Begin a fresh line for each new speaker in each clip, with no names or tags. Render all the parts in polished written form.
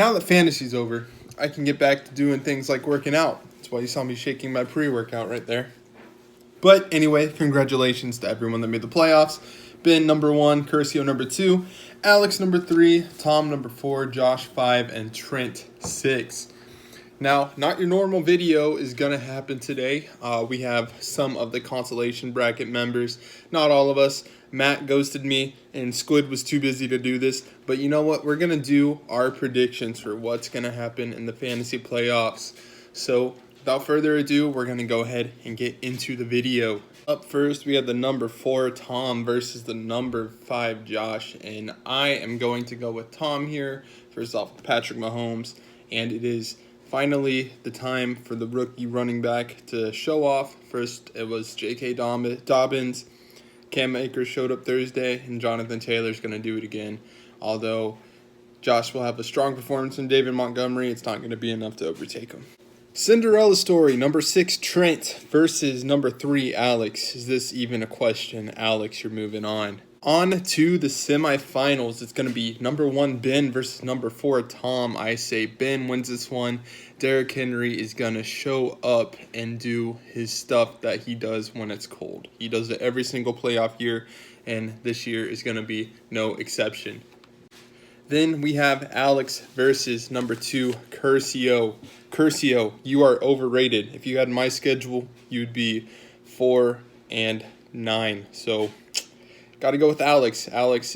Now that fantasy's over, I can get back to doing things like working out. That's why you saw me shaking my pre-workout right there. But anyway, congratulations to everyone that made the playoffs. Ben number 1, Curcio number 2, Alex number 3, Tom number 4, Josh 5, and Trent 6. Now, not your normal video is going to happen today. We have some of the consolation bracket members, not all of us. Matt ghosted me, and Squid was too busy to do this. But you know what? We're going to do our predictions for what's going to happen in the fantasy playoffs. So, without further ado, we're going to go ahead and get into the video. Up first, we have the number 4, Tom, versus the number 5, Josh. And I am going to go with Tom here. First off, Patrick Mahomes. And it is finally the time for the rookie running back to show off. First, it was J.K. Dobbins. Cam Akers showed up Thursday, and Jonathan Taylor's going to do it again. Although Josh will have a strong performance from David Montgomery, it's not going to be enough to overtake him. Cinderella story, number 6, Trent versus number 3, Alex. Is this even a question? Alex, you're moving on. On to the semifinals. It's going to be number 1, Ben versus number 4, Tom. I say Ben wins this one. Derrick Henry is going to show up and do his stuff that he does when it's cold. He does it every single playoff year, and this year is going to be no exception. Then we have Alex versus number 2, Curcio. Curcio, you are overrated. If you had my schedule, you'd be 4 and 9. So, got to go with Alex. Alex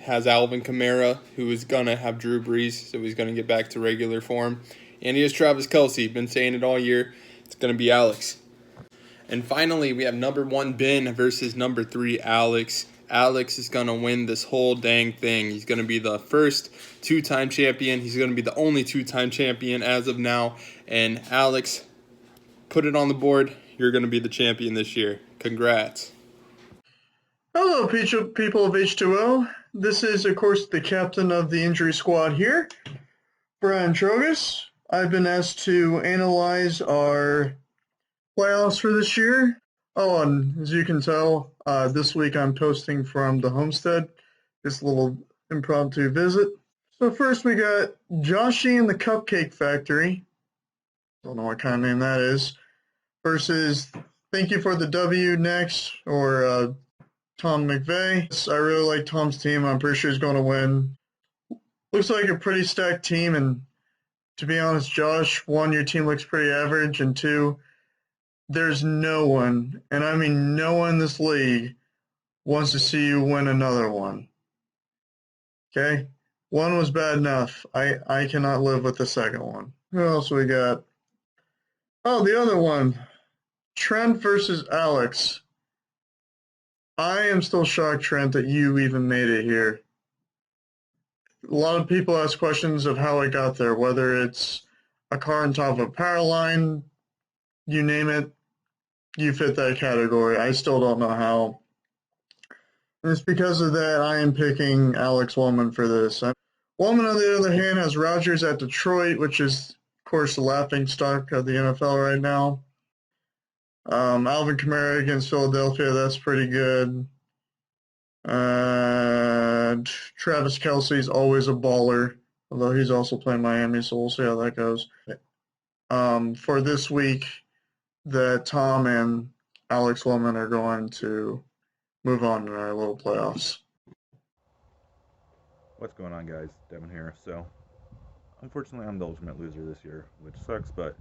has Alvin Kamara, who is going to have Drew Brees, so he's going to get back to regular form. And he has Travis Kelce. Been saying it all year. It's going to be Alex. And finally, we have number 1, Ben versus number 3, Alex. Alex is going to win this whole dang thing. He's going to be the first 2-time champion. He's going to be the only 2-time champion as of now. And Alex, put it on the board. You're going to be the champion this year. Congrats.
Hello, people of H2O. This is, of course, the captain of the injury squad here, Brian Trogus. I've been asked to analyze our playoffs for this year. Oh, and as you can tell, this week I'm posting from the homestead, this little impromptu visit. So first we got Joshy and the Cupcake Factory, don't know what kind of name that is, versus Thank You for the W next, or Tom McVay. I really like Tom's team. I'm pretty sure he's going to win. Looks like a pretty stacked team, and to be honest, Josh, 1, your team looks pretty average, and 2, there's no one, and I mean no one in this league, wants to see you win another one. Okay? 1 was bad enough. I cannot live with the second one. Who else we got? Oh, the other one. Trent versus Alex. I am still shocked, Trent, that you even made it here. A lot of people ask questions of how I got there, whether it's a car on top of a power line, you name it, you fit that category. I still don't know how. And it's because of that I am picking Alex Woman for this. Woman, on the other hand, has Rodgers at Detroit, which is, of course, the laughing stock of the NFL right now. Alvin Kamara against Philadelphia, that's pretty good. Travis Kelce's always a baller, although he's also playing Miami, so we'll see how that goes. For this week, that Tom and Alex Woman are going to move on in our little playoffs.
What's going on, guys? Devin here. So, unfortunately, I'm the ultimate loser this year, which sucks, but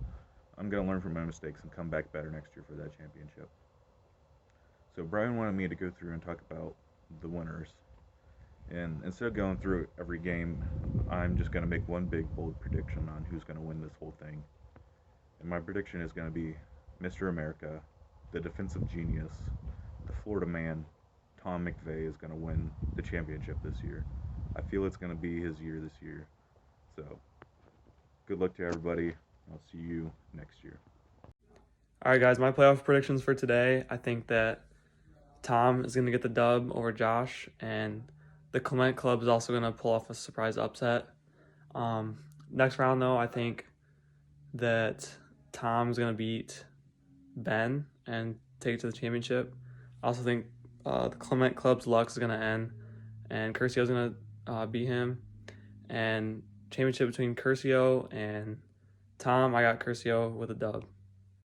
I'm going to learn from my mistakes and come back better next year for that championship. So, Brian wanted me to go through and talk about the winners. And instead of going through every game, I'm just going to make one big, bold prediction on who's going to win this whole thing. And my prediction is going to be Mr. America, the defensive genius, the Florida man, Tom McVay is going to win the championship this year. I feel it's going to be his year this year. So, good luck to everybody. I'll see you next year.
All right, guys, my playoff predictions for today. I think that Tom is going to get the dub over Josh, and the Clement Club is also going to pull off a surprise upset. Next round, though, I think that Tom's going to beat Ben and take it to the championship. I also think the Clement Club's luck is going to end, and Curcio's going to beat him. And championship between Curcio and Tom. I got Curcio with a dub.